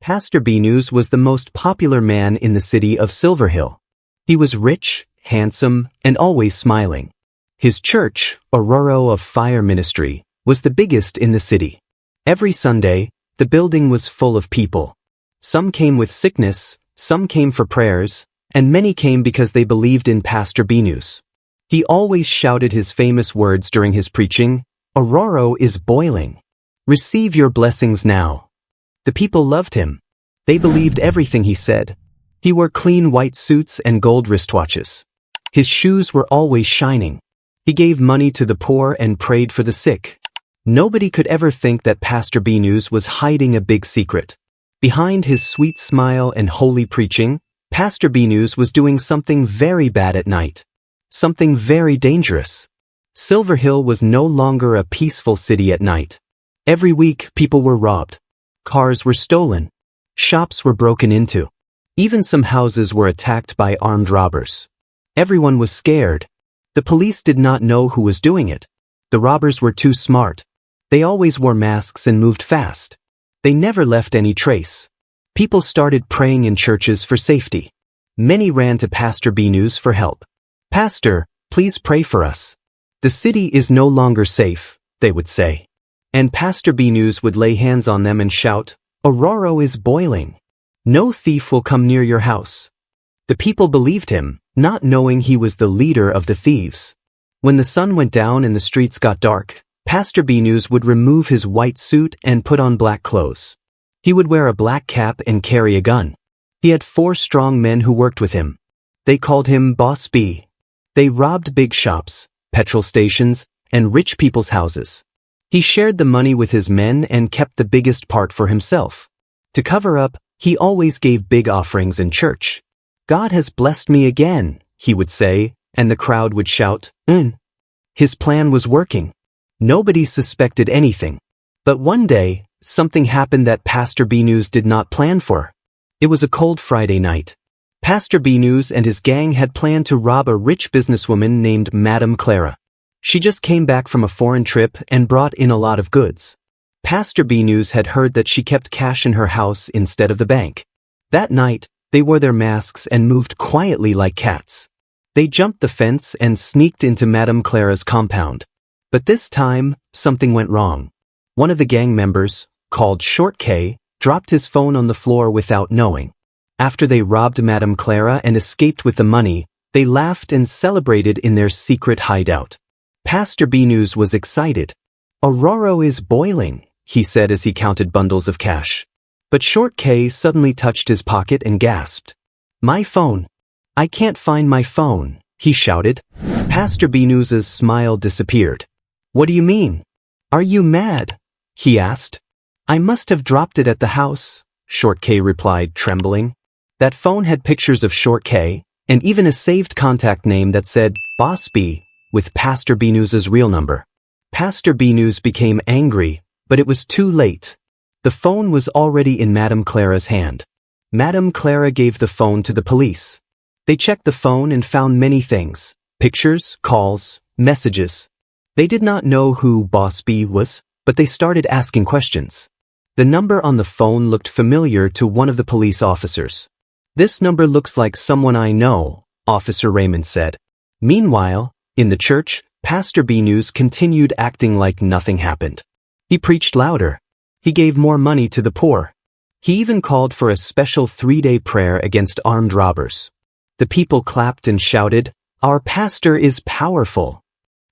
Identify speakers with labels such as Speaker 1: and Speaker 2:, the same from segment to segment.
Speaker 1: Pastor Binus was the most popular man in the city of Silver Hill. He was rich, handsome, and always smiling. His church, ORORO of Fire Ministry, was the biggest in the city. Every Sunday, the building was full of people. Some came with sickness, some came for prayers, and many came because they believed in Pastor Binus. He always shouted his famous words during his preaching, "ORORO is boiling. Receive your blessings now." The people loved him. They believed everything he said. He wore clean white suits and gold wristwatches. His shoes were always shining. He gave money to the poor and prayed for the sick. Nobody could ever think that Pastor Binus was hiding a big secret. Behind his sweet smile and holy preaching, Pastor Binus was doing something very bad at night. Something very dangerous. Silver Hill was no longer a peaceful city at night. Every week, people were robbed. Cars were stolen. Shops were broken into. Even some houses were attacked by armed robbers. Everyone was scared. The police did not know who was doing it. The robbers were too smart. They always wore masks and moved fast. They never left any trace. People started praying in churches for safety. Many ran to Pastor Binus for help. "Pastor, please pray for us. The city is no longer safe," they would say. And Pastor Binus would lay hands on them and shout, "ORORO is boiling. No thief will come near your house." The people believed him, not knowing he was the leader of the thieves. When the sun went down and the streets got dark, Pastor Binus would remove his white suit and put on black clothes. He would wear a black cap and carry a gun. He had 4 strong men who worked with him. They called him Boss B. They robbed big shops, petrol stations, and rich people's houses. He shared the money with his men and kept the biggest part for himself. To cover up, he always gave big offerings in church. "God has blessed me again," he would say, and the crowd would shout, "Mm." His plan was working. Nobody suspected anything. But one day, something happened that Pastor Binus did not plan for. It was a cold Friday night. Pastor Binus and his gang had planned to rob a rich businesswoman named Madame Clara. She just came back from a foreign trip and brought in a lot of goods. Pastor Binus had heard that she kept cash in her house instead of the bank. That night, they wore their masks and moved quietly like cats. They jumped the fence and sneaked into Madame Clara's compound. But this time, something went wrong. One of the gang members, called Short K, dropped his phone on the floor without knowing. After they robbed Madame Clara and escaped with the money, they laughed and celebrated in their secret hideout. Pastor Binus was excited. "ORORO is boiling," he said as he counted bundles of cash. But Short K suddenly touched his pocket and gasped. "My phone. I can't find my phone," he shouted. Pastor Binus's smile disappeared. "What do you mean? Are you mad?" he asked. "I must have dropped it at the house," Short K replied, trembling. That phone had pictures of Short K, and even a saved contact name that said Boss B, with Pastor Binus's real number. Pastor Binus became angry, but it was too late. The phone was already in Madame Clara's hand. Madame Clara gave the phone to the police. They checked the phone and found many things: pictures, calls, messages. They did not know who Boss B was, but they started asking questions. The number on the phone looked familiar to one of the police officers. "This number looks like someone I know," Officer Raymond said. Meanwhile, in the church, Pastor Binus continued acting like nothing happened. He preached louder. He gave more money to the poor. He even called for a special 3-day prayer against armed robbers. The people clapped and shouted, "Our pastor is powerful."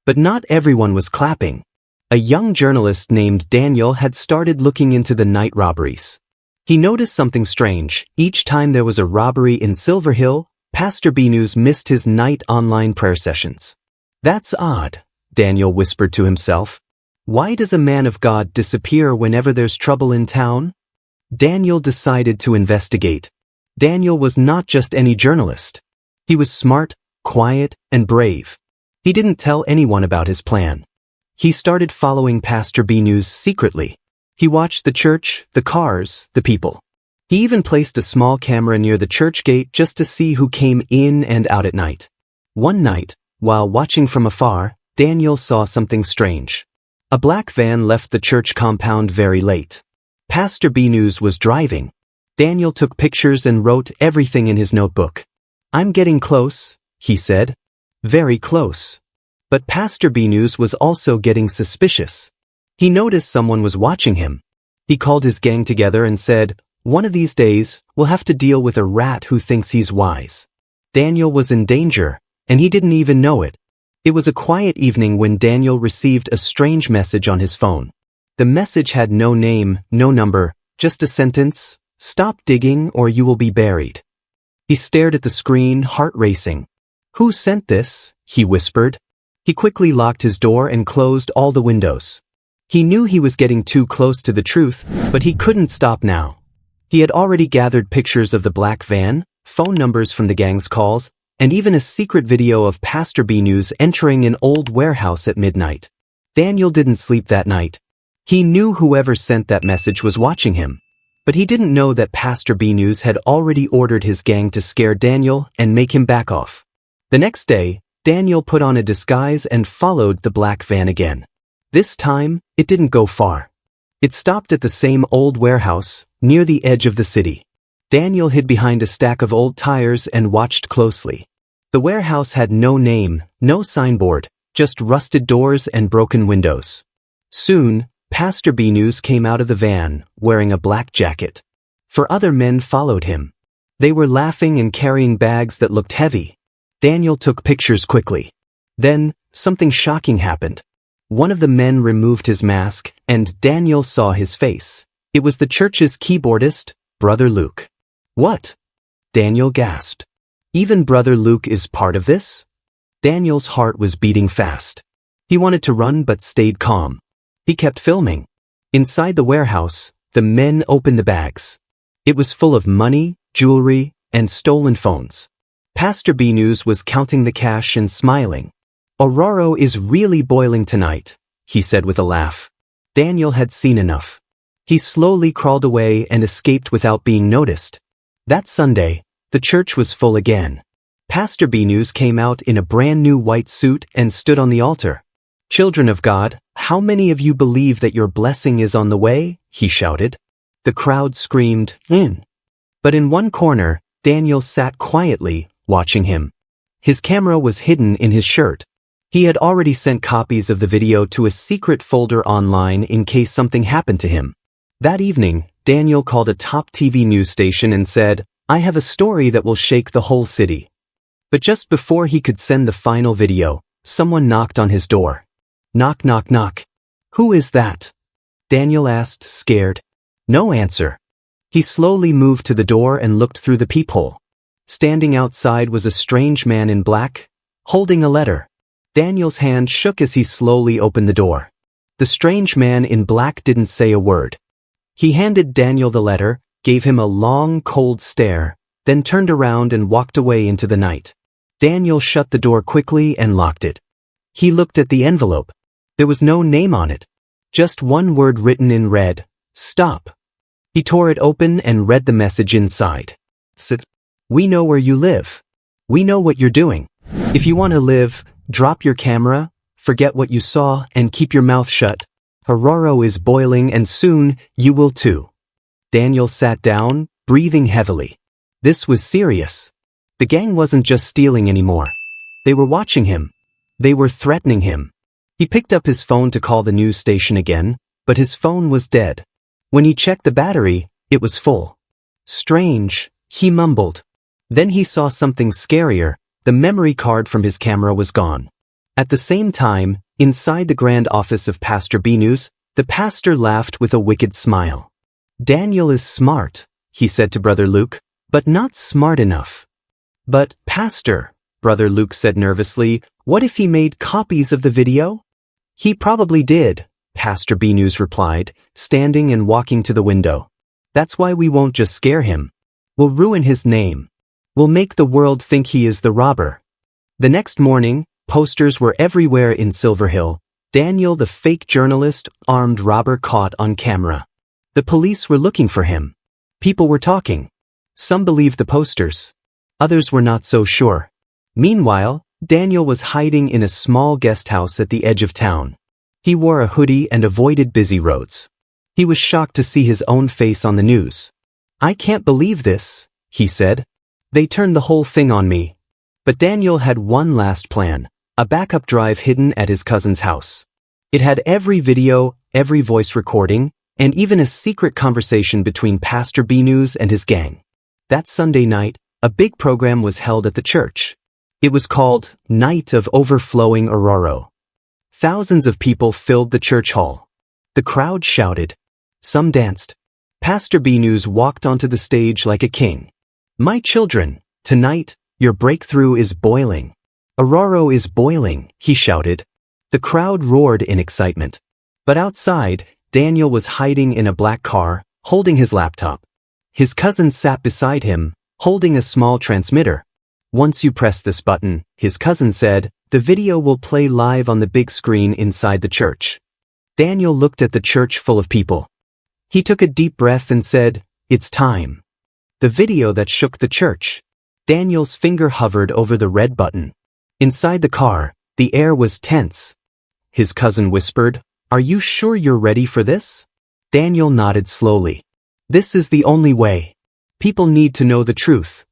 Speaker 1: But not everyone was clapping. A young journalist named Daniel had started looking into the night robberies. He noticed something strange. Each time there was a robbery in Silver Hill, Pastor Binus missed his night online prayer sessions. "That's odd," Daniel whispered to himself. "Why does a man of God disappear whenever there's trouble in town?" Daniel decided to investigate. Daniel was not just any journalist. He was smart, quiet, and brave. He didn't tell anyone about his plan. He started following Pastor Binus secretly. He watched the church, the cars, the people. He even placed a small camera near the church gate just to see who came in and out at night. One night, while watching from afar, Daniel saw something strange. A black van left the church compound very late. Pastor Binus was driving. Daniel took pictures and wrote everything in his notebook. "I'm getting close," he said. Very close. But Pastor Binus was also getting suspicious. He noticed someone was watching him. He called his gang together and said, "One of these days, we'll have to deal with a rat who thinks he's wise." Daniel was in danger, and he didn't even know it. It was a quiet evening when Daniel received a strange message on his phone. The message had no name, no number, just a sentence: "Stop digging or you will be buried." He stared at the screen, heart racing. "Who sent this?" he whispered. He quickly locked his door and closed all the windows. He knew he was getting too close to the truth, but he couldn't stop now. He had already gathered pictures of the black van, phone numbers from the gang's calls, and even a secret video of Pastor Binus entering an old warehouse at midnight. Daniel didn't sleep that night. He knew whoever sent that message was watching him. But he didn't know that Pastor Binus had already ordered his gang to scare Daniel and make him back off. The next day, Daniel put on a disguise and followed the black van again. This time, it didn't go far. It stopped at the same old warehouse, near the edge of the city. Daniel hid behind a stack of old tires and watched closely. The warehouse had no name, no signboard, just rusted doors and broken windows. Soon, Pastor Binus came out of the van, wearing a black jacket. 4 other men followed him. They were laughing and carrying bags that looked heavy. Daniel took pictures quickly. Then, something shocking happened. One of the men removed his mask, and Daniel saw his face. It was the church's keyboardist, Brother Luke. "What?" Daniel gasped. "Even Brother Luke is part of this?" Daniel's heart was beating fast. He wanted to run but stayed calm. He kept filming. Inside the warehouse, the men opened the bags. It was full of money, jewelry, and stolen phones. Pastor Binus was counting the cash and smiling. "ORORO is really boiling tonight," he said with a laugh. Daniel had seen enough. He slowly crawled away and escaped without being noticed. That Sunday, the church was full again. Pastor Binus came out in a brand new white suit and stood on the altar. "Children of God, how many of you believe that your blessing is on the way?" he shouted. The crowd screamed, "In." But in one corner, Daniel sat quietly, watching him. His camera was hidden in his shirt. He had already sent copies of the video to a secret folder online in case something happened to him. That evening, Daniel called a top TV news station and said, "I have a story that will shake the whole city." But just before he could send the final video, someone knocked on his door. Knock, knock, knock. "Who is that?" Daniel asked, scared. No answer. He slowly moved to the door and looked through the peephole. Standing outside was a strange man in black, holding a letter. Daniel's hand shook as he slowly opened the door. The strange man in black didn't say a word. He handed Daniel the letter, gave him a long, cold stare, then turned around and walked away into the night. Daniel shut the door quickly and locked it. He looked at the envelope. There was no name on it. Just one word written in red: "Stop." He tore it open and read the message inside. Said, "We know where you live. We know what you're doing. If you want to live, drop your camera, forget what you saw, and keep your mouth shut. ORORO is boiling and soon you will too." Daniel sat down, breathing heavily. This was serious. The gang wasn't just stealing anymore. They were watching him. They were threatening him. He picked up his phone to call the news station again, but his phone was dead. When he checked the battery, it was full. "Strange," he mumbled. Then he saw something scarier. The memory card from his camera was gone. At the same time, inside the grand office of Pastor Binus, the pastor laughed with a wicked smile. "Daniel is smart," he said to Brother Luke, "but not smart enough." "But, Pastor," Brother Luke said nervously, "what if he made copies of the video?" "He probably did," Pastor Binus replied, standing and walking to the window. "That's why we won't just scare him. We'll ruin his name. We'll make the world think he is the robber." The next morning, posters were everywhere in Silver Hill. Daniel, the fake journalist, armed robber caught on camera. The police were looking for him. People were talking. Some believed the posters. Others were not so sure. Meanwhile, Daniel was hiding in a small guest house at the edge of town. He wore a hoodie and avoided busy roads. He was shocked to see his own face on the news. "I can't believe this," he said. "They turned the whole thing on me." But Daniel had one last plan, a backup drive hidden at his cousin's house. It had every video, every voice recording, and even a secret conversation between Pastor Binus and his gang. That Sunday night, a big program was held at the church. It was called Night of Overflowing ORORO. Thousands of people filled the church hall. The crowd shouted. Some danced. Pastor Binus walked onto the stage like a king. "My children, tonight, your breakthrough is boiling. ORORO is boiling," he shouted. The crowd roared in excitement. But outside, Daniel was hiding in a black car, holding his laptop. His cousin sat beside him, holding a small transmitter. "Once you press this button," his cousin said, "the video will play live on the big screen inside the church." Daniel looked at the church full of people. He took a deep breath and said, "It's time." The video that shook the church. Daniel's finger hovered over the red button. Inside the car, the air was tense. His cousin whispered, "Are you sure you're ready for this?" Daniel nodded slowly. "This is the only way. People need to know the truth."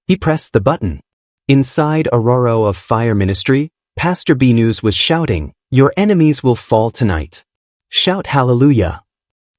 Speaker 1: He pressed the button. Inside ORORO of Fire Ministry, Pastor Binus was shouting, "Your enemies will fall tonight. Shout hallelujah."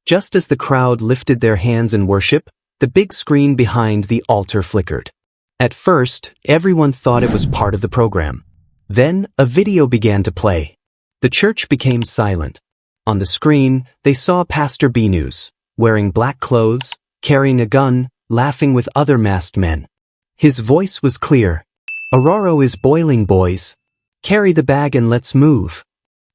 Speaker 1: Just as the crowd lifted their hands in worship, the big screen behind the altar flickered. At first, everyone thought it was part of the program. Then, a video began to play. The church became silent. On the screen, they saw Pastor Binus, wearing black clothes, carrying a gun, laughing with other masked men. His voice was clear. "ORORO is boiling, boys. Carry the bag and let's move."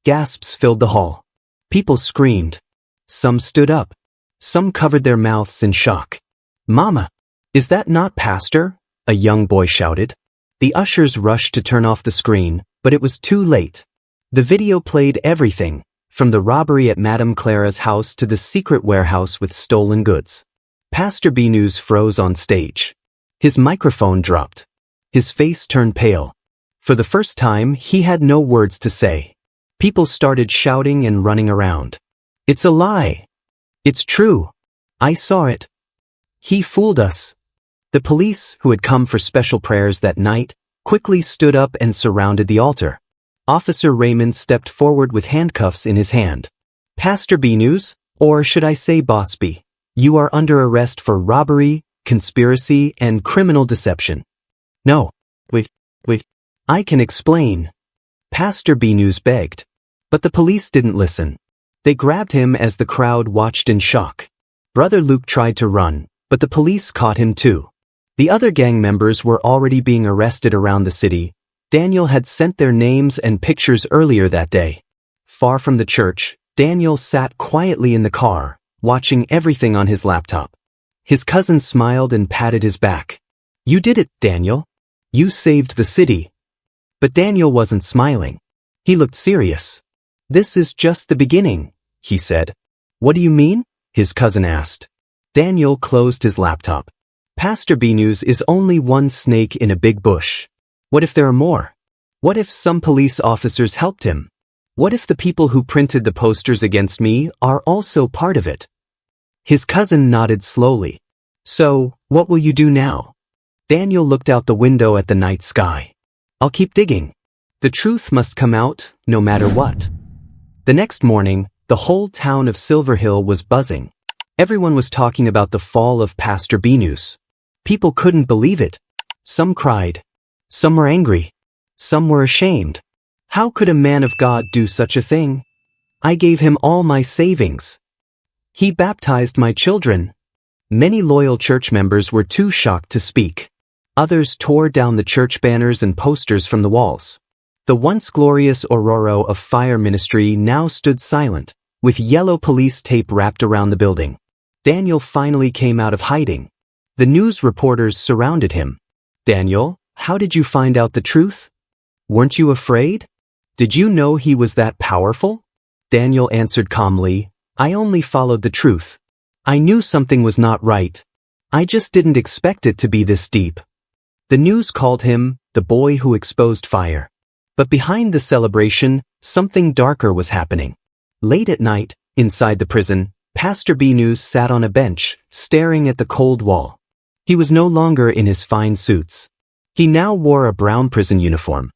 Speaker 1: Gasps filled the hall. People screamed. Some stood up. Some covered their mouths in shock. "Mama, is that not Pastor?" a young boy shouted. The ushers rushed to turn off the screen, but it was too late. The video played everything, from the robbery at Madame Clara's house to the secret warehouse with stolen goods. Pastor Binus froze on stage. His microphone dropped. His face turned pale. For the first time, he had no words to say. People started shouting and running around. "It's a lie. It's true. I saw it. He fooled us." The police, who had come for special prayers that night, quickly stood up and surrounded the altar. Officer Raymond stepped forward with handcuffs in his hand. "Pastor Binus, or should I say Boss B, you are under arrest for robbery, conspiracy, and criminal deception." "No. Wait. I can explain." Pastor Binus begged. But the police didn't listen. They grabbed him as the crowd watched in shock. Brother Luke tried to run, but the police caught him too. The other gang members were already being arrested around the city. Daniel had sent their names and pictures earlier that day. Far from the church, Daniel sat quietly in the car, watching everything on his laptop. His cousin smiled and patted his back. "You did it, Daniel. You saved the city." But Daniel wasn't smiling. He looked serious. "This is just the beginning," he said. "What do you mean?" his cousin asked. Daniel closed his laptop. "Pastor Binus is only one snake in a big bush. What if there are more? What if some police officers helped him? What if the people who printed the posters against me are also part of it?" His cousin nodded slowly. "So, what will you do now?" Daniel looked out the window at the night sky. "I'll keep digging. The truth must come out, no matter what." The next morning, the whole town of Silver Hill was buzzing. Everyone was talking about the fall of Pastor Binus. People couldn't believe it. Some cried. Some were angry. Some were ashamed. How could a man of God do such a thing? I gave him all my savings. He baptized my children. Many loyal church members were too shocked to speak. Others tore down the church banners and posters from the walls. The once glorious ORORO of Fire Ministry now stood silent, with yellow police tape wrapped around the building. Daniel finally came out of hiding. The news reporters surrounded him. "Daniel, how did you find out the truth? Weren't you afraid? Did you know he was that powerful?" Daniel answered calmly, "I only followed the truth. I knew something was not right. I just didn't expect it to be this deep." The news called him the boy who exposed fire. But behind the celebration, something darker was happening. Late at night, inside the prison, Pastor Binus sat on a bench, staring at the cold wall. He was no longer in his fine suits. He now wore a brown prison uniform.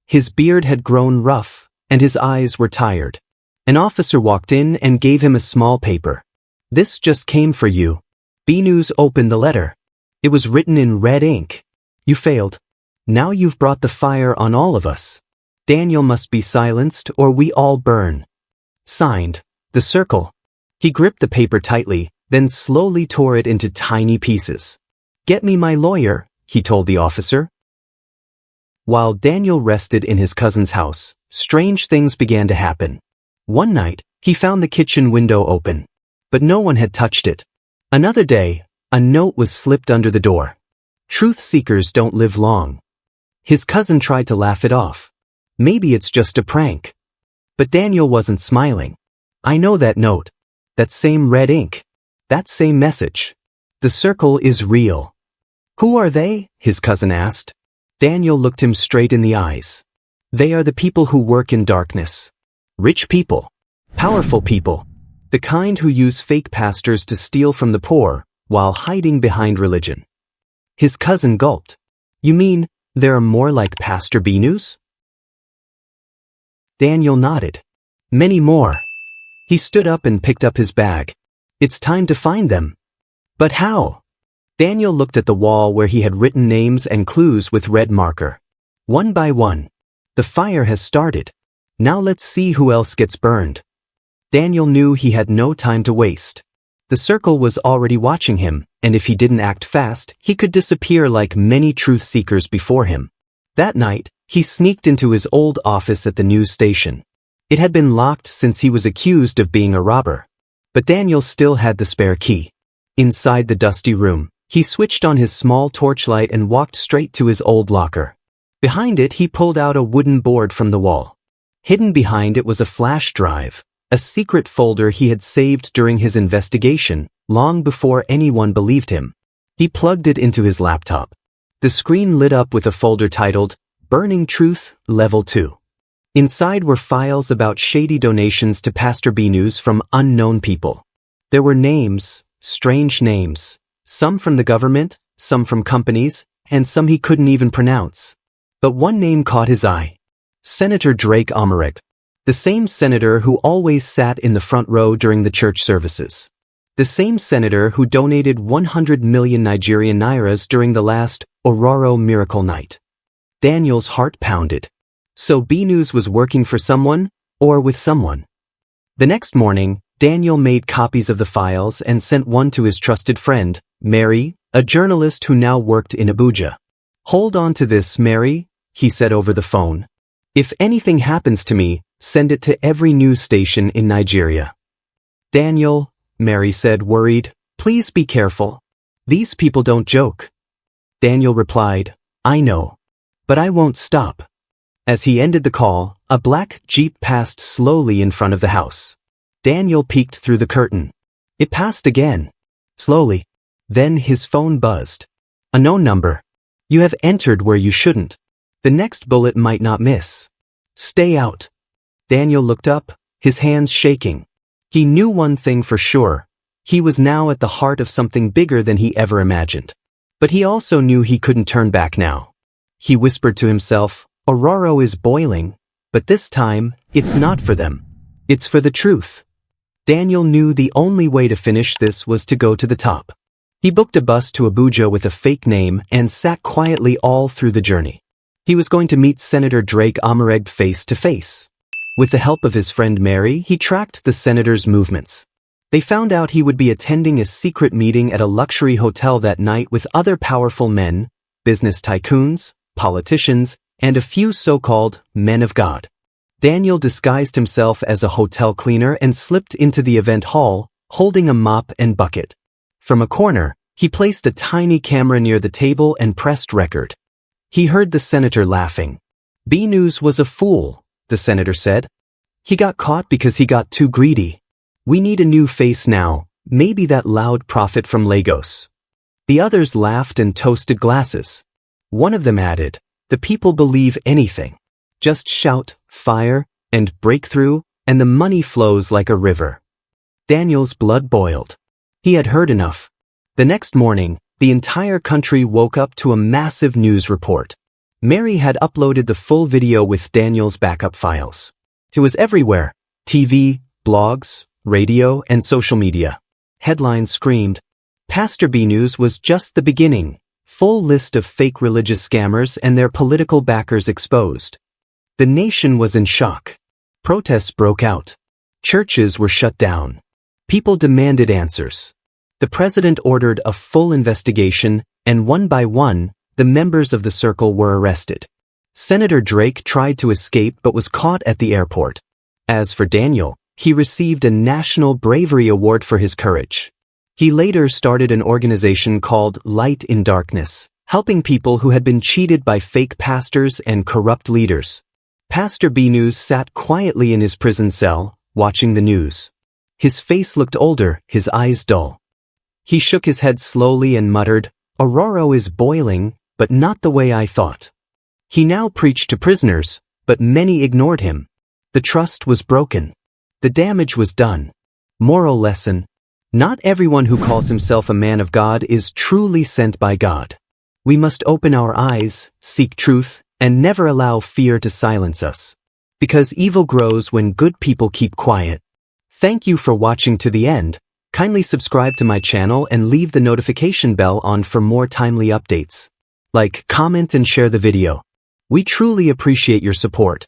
Speaker 1: His beard had grown rough, and his eyes were tired. An officer walked in and gave him a small paper. "This just came for you." Binus opened the letter. It was written in red ink. "You failed. Now you've brought the fire on all of us. Daniel must be silenced or we all burn." Signed, The Circle. He gripped the paper tightly, then slowly tore it into tiny pieces. "Get me my lawyer," he told the officer. While Daniel rested in his cousin's house, strange things began to happen. One night, he found the kitchen window open, but no one had touched it. Another day, a note was slipped under the door. "Truth seekers don't live long." His cousin tried to laugh it off. "Maybe it's just a prank." But Daniel wasn't smiling. "I know that note. That same red ink. That same message. The circle is real." "Who are they?" his cousin asked. Daniel looked him straight in the eyes. "They are the people who work in darkness. Rich people. Powerful people. The kind who use fake pastors to steal from the poor, while hiding behind religion." His cousin gulped. "You mean, there are more like Pastor Binus?" Daniel nodded. "Many more." He stood up and picked up his bag. "It's time to find them." "But how?" Daniel looked at the wall where he had written names and clues with red marker. "One by one. The fire has started. Now let's see who else gets burned." Daniel knew he had no time to waste. The circle was already watching him, and if he didn't act fast, he could disappear like many truth seekers before him. That night, he sneaked into his old office at the news station. It had been locked since he was accused of being a robber. But Daniel still had the spare key. Inside the dusty room, he switched on his small torchlight and walked straight to his old locker. Behind it, he pulled out a wooden board from the wall. Hidden behind it was a flash drive, a secret folder he had saved during his investigation, long before anyone believed him. He plugged it into his laptop. The screen lit up with a folder titled, "Burning Truth, Level 2. Inside were files about shady donations to Pastor Binus from unknown people. There were names, strange names, some from the government, some from companies, and some he couldn't even pronounce. But one name caught his eye. Senator Drake Omareg. The same senator who always sat in the front row during the church services. The same senator who donated 100 million Nigerian nairas during the last ORORO Miracle Night. Daniel's heart pounded. So Binus was working for someone, or with someone. The next morning, Daniel made copies of the files and sent one to his trusted friend, Mary, a journalist who now worked in Abuja. "Hold on to this, Mary," he said over the phone. "If anything happens to me, send it to every news station in Nigeria." "Daniel," Mary said, worried, "please be careful. These people don't joke." Daniel replied, "I know. But I won't stop." As he ended the call, a black Jeep passed slowly in front of the house. Daniel peeked through the curtain. It passed again. Slowly. Then his phone buzzed. "A known number. You have entered where you shouldn't. The next bullet might not miss. Stay out." Daniel looked up, his hands shaking. He knew one thing for sure. He was now at the heart of something bigger than he ever imagined. But he also knew he couldn't turn back now. He whispered to himself, "ORORO is boiling, but this time, it's not for them. It's for the truth." Daniel knew the only way to finish this was to go to the top. He booked a bus to Abuja with a fake name and sat quietly all through the journey. He was going to meet Senator Drake Omareg face to face. With the help of his friend Mary, he tracked the senator's movements. They found out he would be attending a secret meeting at a luxury hotel that night with other powerful men, business tycoons, politicians, and a few so-called men of God. Daniel disguised himself as a hotel cleaner and slipped into the event hall, holding a mop and bucket. From a corner, he placed a tiny camera near the table and pressed record. He heard the senator laughing. "Binus was a fool," the senator said. "He got caught because he got too greedy. We need a new face now, maybe that loud prophet from Lagos." The others laughed and toasted glasses. One of them added, "The people believe anything. Just shout, fire, and breakthrough, and the money flows like a river." Daniel's blood boiled. He had heard enough. The next morning, the entire country woke up to a massive news report. Mary had uploaded the full video with Daniel's backup files. It was everywhere: TV, blogs, radio, and social media. Headlines screamed, "Pastor Binus was just the beginning. Full list of fake religious scammers and their political backers exposed." The nation was in shock. Protests broke out. Churches were shut down. People demanded answers. The president ordered a full investigation, and one by one, the members of the circle were arrested. Senator Drake tried to escape but was caught at the airport. As for Daniel, he received a National Bravery Award for his courage. He later started an organization called Light in Darkness, helping people who had been cheated by fake pastors and corrupt leaders. Pastor Binus sat quietly in his prison cell, watching the news. His face looked older, his eyes dull. He shook his head slowly and muttered, "ORORO is boiling, but not the way I thought." He now preached to prisoners, but many ignored him. The trust was broken. The damage was done. Moral lesson: not everyone who calls himself a man of God is truly sent by God. We must open our eyes, seek truth, and never allow fear to silence us. Because evil grows when good people keep quiet. Thank you for watching to the end. Kindly subscribe to my channel and leave the notification bell on for more timely updates. Like, comment, and share the video. We truly appreciate your support.